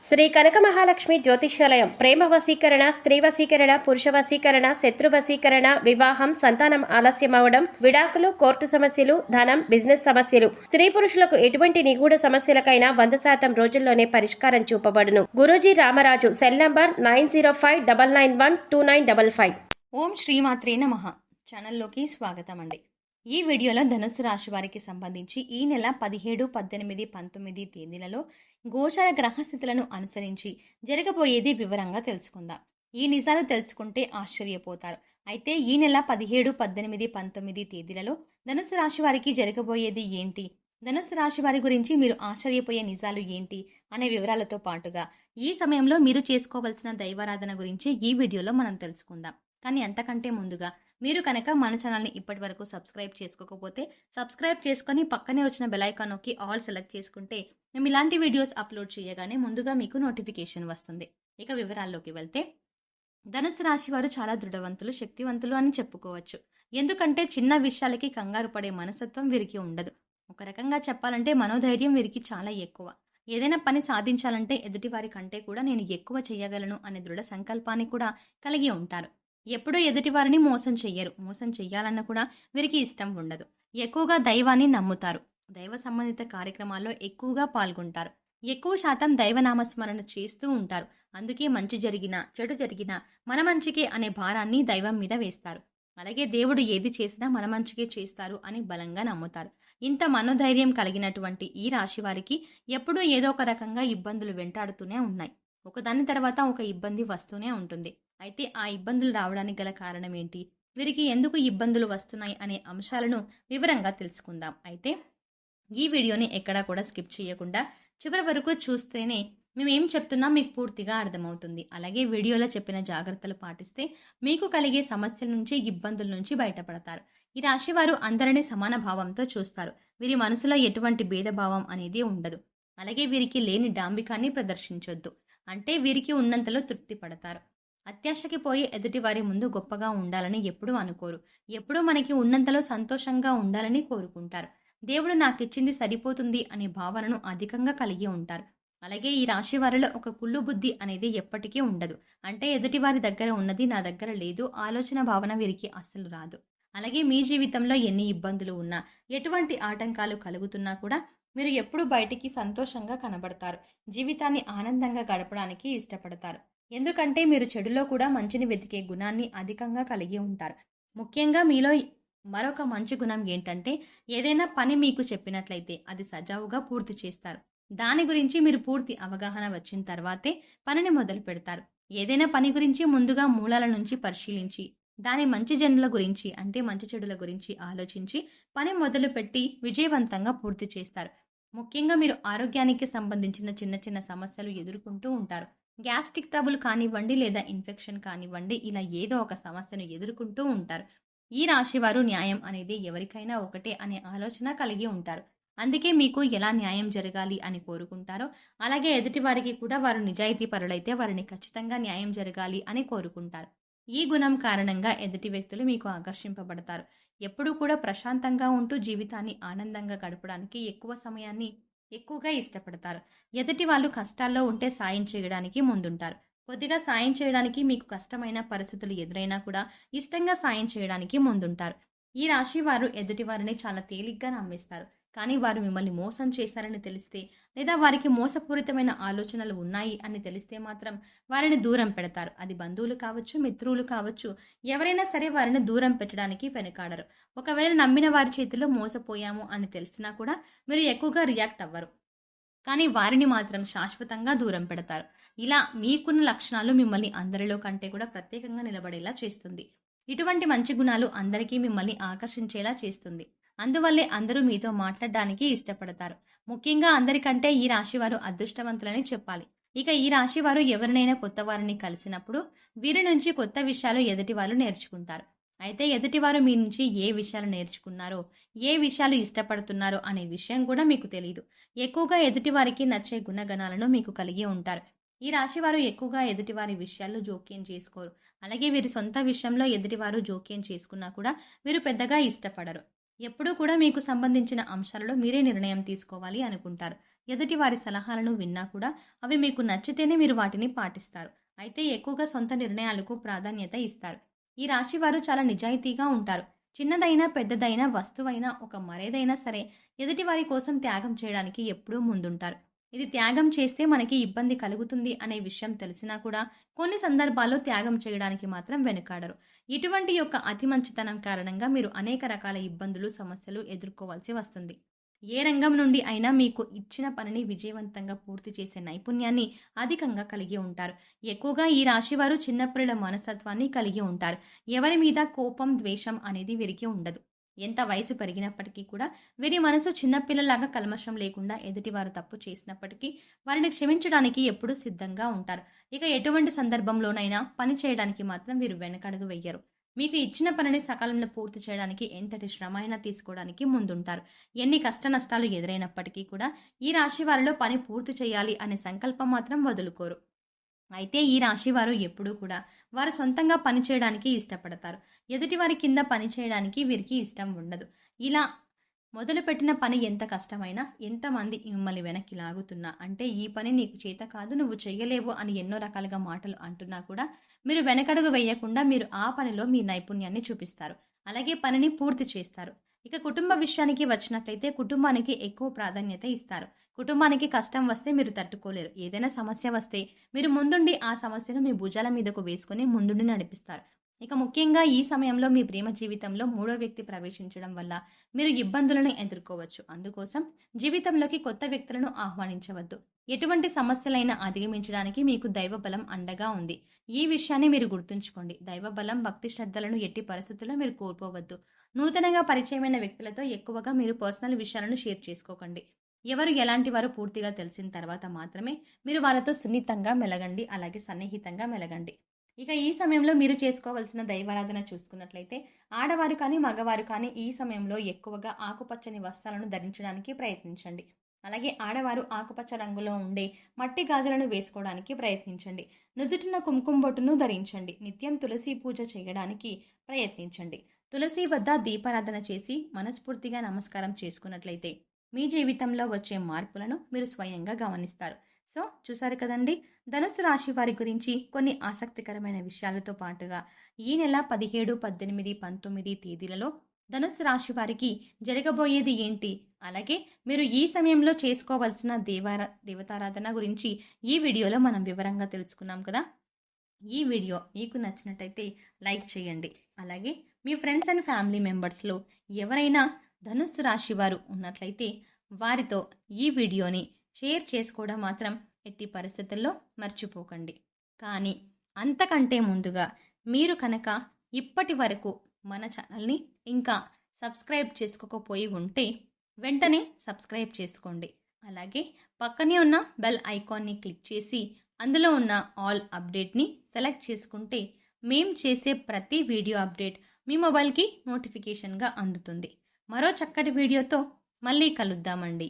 శ్రీ కనక మహాలక్ష్మి జ్యోతిష్యాలయం ప్రేమ వశీకరణ, స్త్రీ వశీకరణ, పురుష వశీకరణ, శత్రు వశీకరణ, వివాహం, సంతానం ఆలస్యం అవడం, విడాకులు, కోర్టు సమస్యలు, ధనం, బిజినెస్ సమస్యలు, స్త్రీ పురుషులకు ఎటువంటి నిగూఢ సమస్యలకైనా 100% రోజుల్లోనే పరిష్కారం చూపబడును. గురూజీ రామరాజు. Cell number 9059912955. ఓం శ్రీమాత్రే నమః. ఛానల్లోకి స్వాగతం అండి. ఈ వీడియోలో ధనుస్సు రాశి వారికి సంబంధించి ఈ నెల 17, 18, 19 తేదీలలో గోచర గ్రహస్థితులను అనుసరించి జరగబోయేది వివరంగా తెలుసుకుందాం. ఈ నిజాలు తెలుసుకుంటే ఆశ్చర్యపోతారు. అయితే ఈ నెల 17, 18, 19 తేదీలలో ధనుస్సు రాశి వారికి జరగబోయేది ఏంటి, ధనుస్సు రాశి వారి గురించి మీరు ఆశ్చర్యపోయే నిజాలు ఏంటి అనే వివరాలతో పాటుగా ఈ సమయంలో మీరు చేసుకోవాల్సిన దైవారాధన గురించి ఈ వీడియోలో మనం తెలుసుకుందాం. కానీ అంతకంటే ముందుగా మీరు కనుక మన ఛానల్ని ఇప్పటి వరకు సబ్స్క్రైబ్ చేసుకోకపోతే సబ్స్క్రైబ్ చేసుకొని పక్కనే వచ్చిన బెల్ ఐకాన్ నొక్కి ఆల్ సెలెక్ట్ చేసుకుంటే మేము ఇలాంటి వీడియోస్ అప్లోడ్ చేయగానే ముందుగా మీకు నోటిఫికేషన్ వస్తుంది. ఇక వివరాల్లోకి వెళ్తే, ధనుసు రాశి వారు చాలా దృఢవంతులు, శక్తివంతులు అని చెప్పుకోవచ్చు. ఎందుకంటే చిన్న విషయాలకి కంగారు పడే మనస్తత్వం వీరికి ఉండదు. ఒక రకంగా చెప్పాలంటే మనోధైర్యం వీరికి చాలా ఎక్కువ. ఏదైనా పని సాధించాలంటే ఎదుటి వారి కంటే కూడా నేను ఎక్కువ చేయగలను అనే దృఢ సంకల్పాన్ని కూడా కలిగి ఉంటారు. ఎప్పుడూ ఎదుటివారిని మోసం చెయ్యరు. మోసం చెయ్యాలన్న కూడా వీరికి ఇష్టం ఉండదు. ఎక్కువగా దైవాన్ని నమ్ముతారు. దైవ సంబంధిత కార్యక్రమాల్లో ఎక్కువగా పాల్గొంటారు. ఎక్కువ శాతం దైవనామస్మరణ చేస్తూ ఉంటారు. అందుకే మంచి జరిగినా చెడు జరిగినా మన మంచికే అనే భారాన్ని దైవం మీద వేస్తారు. అలాగే దేవుడు ఏది చేసినా మన మంచికే చేస్తారు అని బలంగా నమ్ముతారు. ఇంత మనోధైర్యం కలిగినటువంటి ఈ రాశి వారికి ఎప్పుడూ ఏదో ఒక రకంగా ఇబ్బందులు వెంటాడుతూనే ఉన్నాయి. ఒకదాని తర్వాత ఒక ఇబ్బంది వస్తూనే ఉంటుంది. అయితే ఆ ఇబ్బందులు రావడానికి గల కారణం ఏంటి, వీరికి ఎందుకు ఇబ్బందులు వస్తున్నాయి అనే అంశాలను వివరంగా తెలుసుకుందాం. అయితే ఈ వీడియోని ఎక్కడా కూడా స్కిప్ చేయకుండా చివరి వరకు చూస్తేనే మేమేం చెప్తున్నా మీకు పూర్తిగా అర్థమవుతుంది. అలాగే వీడియోలో చెప్పిన జాగ్రత్తలు పాటిస్తే మీకు కలిగే సమస్యల నుంచి, ఇబ్బందుల నుంచి బయటపడతారు. ఈ రాశి వారు అందరినీ సమాన భావంతో చూస్తారు. వీరి మనసులో ఎటువంటి భేదభావం అనేది ఉండదు. అలాగే వీరికి లేని డాంబికాన్ని ప్రదర్శించొద్దు. అంటే వీరికి ఉన్నంతలో తృప్తి పడతారు. అత్యాశకి పోయి ఎదుటి వారి ముందు గొప్పగా ఉండాలని ఎప్పుడూ అనుకోరు. ఎప్పుడూ మనకి ఉన్నంతలో సంతోషంగా ఉండాలని కోరుకుంటారు. దేవుడు నాకిచ్చింది సరిపోతుంది అనే భావనను అధికంగా కలిగి ఉంటారు. అలాగే ఈ రాశి వారిలో ఒక కుళ్ళు బుద్ధి అనేది ఎప్పటికీ ఉండదు. అంటే ఎదుటి వారి దగ్గర ఉన్నది నా దగ్గర లేదు ఆలోచన భావన వీరికి అస్సలు రాదు. అలాగే మీ జీవితంలో ఎన్ని ఇబ్బందులు ఉన్నా, ఎటువంటి ఆటంకాలు కలుగుతున్నా కూడా మీరు ఎప్పుడూ బయటికి సంతోషంగా కనబడతారు. జీవితాన్ని ఆనందంగా గడపడానికి ఇష్టపడతారు. ఎందుకంటే మీరు చెడులో కూడా మంచిని వెతికే గుణాన్ని అధికంగా కలిగి ఉంటారు. ముఖ్యంగా మీలో మరొక మంచి గుణం ఏంటంటే, ఏదైనా పని మీకు చెప్పినట్లయితే అది సజావుగా పూర్తి చేస్తారు. దాని గురించి మీరు పూర్తి అవగాహన వచ్చిన తర్వాతే పనిని మొదలు పెడతారు. ఏదైనా పని గురించి ముందుగా మూలాల నుంచి పరిశీలించి దాని మంచి జనుల గురించి అంటే మంచి చెడుల గురించి ఆలోచించి పని మొదలు పెట్టి విజయవంతంగా పూర్తి చేస్తారు. ముఖ్యంగా మీరు ఆరోగ్యానికి సంబంధించిన చిన్న చిన్న సమస్యలు ఎదుర్కొంటూ ఉంటారు. గ్యాస్ట్రిక్ ట్రబుల్ కానివ్వండి లేదా ఇన్ఫెక్షన్ కానివ్వండి, ఇలా ఏదో ఒక సమస్యను ఎదుర్కొంటూ ఉంటారు. ఈ రాశి వారు న్యాయం అనేది ఎవరికైనా ఒకటే అనే ఆలోచన కలిగి ఉంటారు. అందుకే మీకు ఎలా న్యాయం జరగాలి అని కోరుకుంటారో అలాగే ఎదుటి వారికి కూడా వారు నిజాయితీ పరులైతే వారిని ఖచ్చితంగా న్యాయం జరగాలి అని కోరుకుంటారు. ఈ గుణం కారణంగా ఎదుటి వ్యక్తులు మీకు ఆకర్షింపబడతారు. ఎప్పుడూ కూడా ప్రశాంతంగా ఉంటూ జీవితాన్ని ఆనందంగా గడపడానికి ఎక్కువ సమయాన్ని ఎక్కువగా ఇష్టపడతారు. ఎదుటి వాళ్ళు కష్టాల్లో ఉంటే సాయం చేయడానికి ముందుంటారు. కొద్దిగా సాయం చేయడానికి మీకు కష్టమైన పరిస్థితులు ఎదురైనా కూడా ఇష్టంగా సాయం చేయడానికి ముందుంటారు. ఈ రాశి వారు ఎదుటి వారిని చాలా తేలిగ్గా నమ్మేస్తారు. కానీ వారు మిమ్మల్ని మోసం చేశారని తెలిస్తే లేదా వారికి మోసపూరితమైన ఆలోచనలు ఉన్నాయి అని తెలిస్తే మాత్రం వారిని దూరం పెడతారు. అది బంధువులు కావచ్చు, మిత్రులు కావచ్చు, ఎవరైనా సరే వారిని దూరం పెట్టడానికి వెనుకాడరు. ఒకవేళ నమ్మిన వారి చేతిలో మోసపోయాము అని తెలిసినా కూడా మీరు ఎక్కువగా రియాక్ట్ అవ్వరు. కానీ వారిని మాత్రం శాశ్వతంగా దూరం పెడతారు. ఇలా మీకున్న లక్షణాలు మిమ్మల్ని అందరిలో కంటే కూడా ప్రత్యేకంగా నిలబడేలా చేస్తుంది. ఇటువంటి మంచి గుణాలు అందరికీ మిమ్మల్ని ఆకర్షించేలా చేస్తుంది. అందువల్లే అందరూ మీతో మాట్లాడడానికి ఇష్టపడతారు. ముఖ్యంగా అందరికంటే ఈ రాశివారు అదృష్టవంతులని చెప్పాలి. ఇక ఈ రాశివారు ఎవరినైనా కొత్త వారిని కలిసినప్పుడు వీరి నుంచి కొత్త విషయాలు ఎదుటి వాళ్ళు నేర్చుకుంటారు. అయితే ఎదుటివారు మీ నుంచి ఏ విషయాలు నేర్చుకున్నారో, ఏ విషయాలు ఇష్టపడుతున్నారో అనే విషయం కూడా మీకు తెలియదు. ఎక్కువగా ఎదుటివారికి నచ్చే గుణగణాలను మీకు కలిగి ఉంటారు. ఈ రాశివారు ఎక్కువగా ఎదుటివారి విషయాల్లో జోక్యం చేసుకోరు. అలాగే వీరి సొంత విషయంలో ఎదుటివారు జోక్యం చేసుకున్నా కూడా వీరు పెద్దగా ఇష్టపడరు. ఎప్పుడూ కూడా మీకు సంబంధించిన అంశాలలో మీరే నిర్ణయం తీసుకోవాలి అనుకుంటారు. ఎదుటి వారి సలహాలను విన్నా కూడా అవి మీకు నచ్చితేనే మీరు వాటిని పాటిస్తారు. అయితే ఎక్కువగా సొంత నిర్ణయాలకు ప్రాధాన్యత ఇస్తారు. ఈ రాశి వారు చాలా నిజాయితీగా ఉంటారు. చిన్నదైనా పెద్దదైనా వస్తువైనా ఒక మరేదైనా సరే ఎదుటి వారి కోసం త్యాగం చేయడానికి ఎప్పుడూ ముందుంటారు. ఇది త్యాగం చేస్తే మనకి ఇబ్బంది కలుగుతుంది అనే విషయం తెలిసినా కూడా కొన్ని సందర్భాల్లో త్యాగం చేయడానికి మాత్రం వెనుకాడరు. ఇటువంటి యొక్క అతి మంచితనం కారణంగా మీరు అనేక రకాల ఇబ్బందులు, సమస్యలు ఎదుర్కోవాల్సి వస్తుంది. ఏ రంగం నుండి అయినా మీకు ఇచ్చిన పనిని విజయవంతంగా పూర్తి చేసే నైపుణ్యాన్ని అధికంగా కలిగి ఉంటారు. ఎక్కువగా ఈ రాశివారు చిన్నపిల్లల మనస్తత్వాన్ని కలిగి ఉంటారు. ఎవరి మీద కోపం, ద్వేషం అనేది వీరికి ఉండదు. ఎంత వయసు పెరిగినప్పటికీ కూడా వీరి మనసు చిన్నపిల్లలాగా కల్మషం లేకుండా ఎదుటివారు తప్పు చేసినప్పటికీ వారిని క్షమించడానికి ఎప్పుడూ సిద్ధంగా ఉంటారు. ఇక ఎటువంటి సందర్భంలోనైనా పని చేయడానికి మాత్రం వీరు వెనకడుగు వెయ్యరు. మీకు ఇచ్చిన పనిని సకాలంలో పూర్తి చేయడానికి ఎంతటి శ్రమ అయినా తీసుకోవడానికి ముందుంటారు. ఎన్ని కష్ట నష్టాలు ఎదురైనప్పటికీ కూడా ఈ రాశి వారిలో పని పూర్తి చేయాలి అనే సంకల్పం మాత్రం వదులుకోరు. అయితే ఈ రాశివారు ఎప్పుడూ కూడా వారు సొంతంగా పని చేయడానికి ఇష్టపడతారు. ఎదుటివారి కింద పని చేయడానికి వీరికి ఇష్టం ఉండదు. ఇలా మొదలుపెట్టిన పని ఎంత కష్టమైనా, ఎంతమంది మిమ్మల్ని వెనక్కి లాగుతున్నా, అంటే ఈ పని నీకు చేత కాదు, నువ్వు చెయ్యలేవు అని ఎన్నో రకాలుగా మాటలు అంటున్నా కూడా మీరు వెనకడుగు వేయకుండా మీరు ఆ పనిలో మీ నైపుణ్యాన్ని చూపిస్తారు. అలాగే పనిని పూర్తి చేస్తారు. ఇక కుటుంబ విషయానికి వచ్చినట్లయితే కుటుంబానికి ఎక్కువ ప్రాధాన్యత ఇస్తారు. కుటుంబానికి కష్టం వస్తే మీరు తట్టుకోలేరు. ఏదైనా సమస్య వస్తే మీరు ముందుండి ఆ సమస్యను మీ భుజాల మీదకు వేసుకొని ముందుండి నడిపిస్తారు. ఇక ముఖ్యంగా ఈ సమయంలో మీ ప్రేమ జీవితంలో మూడో వ్యక్తి ప్రవేశించడం వల్ల మీరు ఇబ్బందులను ఎదుర్కోవచ్చు. అందుకోసం జీవితంలోకి కొత్త వ్యక్తులను ఆహ్వానించవద్దు. ఎటువంటి సమస్యలైనా అధిగమించడానికి మీకు దైవబలం అండగా ఉంది. ఈ విషయాన్ని మీరు గుర్తుంచుకోండి. దైవబలం, భక్తి శ్రద్ధలను ఎట్టి పరిస్థితుల్లో మీరు కోల్పోవద్దు. నూతనంగా పరిచయమైన వ్యక్తులతో ఎక్కువగా మీరు పర్సనల్ విషయాలను షేర్ చేసుకోకండి. ఎవరు ఎలాంటి వారు పూర్తిగా తెలిసిన తర్వాత మాత్రమే మీరు వాళ్ళతో సున్నితంగా మెలగండి, అలాగే సన్నిహితంగా మెలగండి. ఇక ఈ సమయంలో మీరు చేసుకోవాల్సిన దైవారాధన చూసుకున్నట్లయితే ఆడవారు కానీ మగవారు కానీ ఈ సమయంలో ఎక్కువగా ఆకుపచ్చని వస్త్రాలను ధరించడానికి ప్రయత్నించండి. అలాగే ఆడవారు ఆకుపచ్చ రంగులో ఉండే మట్టి గాజులను వేసుకోవడానికి ప్రయత్నించండి. నుదుటిన కుంకుమ బొట్టును ధరించండి. నిత్యం తులసి పూజ చేయడానికి ప్రయత్నించండి. తులసి వద్ద దీపారాధన చేసి మనస్ఫూర్తిగా నమస్కారం చేసుకున్నట్లయితే మీ జీవితంలో వచ్చే మార్పులను మీరు స్వయంగా గమనిస్తారు. సో చూసారు కదండి, ధనుస్సు రాశి వారి గురించి కొన్ని ఆసక్తికరమైన విషయాలతో పాటుగా ఈ నెల 17, 18, 19 తేదీలలో ధనుస్సు రాశి వారికి జరగబోయేది ఏంటి, అలాగే మీరు ఈ సమయంలో చేసుకోవాల్సిన దేవతారాధన గురించి ఈ వీడియోలో మనం వివరంగా తెలుసుకున్నాం కదా. ఈ వీడియో మీకు నచ్చినట్టయితే లైక్ చేయండి. అలాగే మీ ఫ్రెండ్స్ అండ్ ఫ్యామిలీ మెంబర్స్లో ఎవరైనా ధనుస్సు రాశి వారు ఉన్నట్లయితే వారితో ఈ వీడియోని షేర్ చేసుకోవడం మాత్రం ఎట్టి పరిస్థితుల్లో మర్చిపోకండి. కానీ అంతకంటే ముందుగా మీరు కనుక ఇప్పటి వరకు మన ఛానల్ని ఇంకా సబ్స్క్రైబ్ చేసుకోకపోయి ఉంటే వెంటనే సబ్స్క్రైబ్ చేసుకోండి. అలాగే పక్కనే ఉన్న బెల్ ఐకాన్ని క్లిక్ చేసి అందులో ఉన్న ఆల్ అప్డేట్ని సెలెక్ట్ చేసుకుంటే మేం చేసే ప్రతి వీడియో అప్డేట్ మీ మొబైల్కి నోటిఫికేషన్గా అందుతుంది. మరో చక్కటి వీడియోతో మళ్ళీ కలుద్దామండి.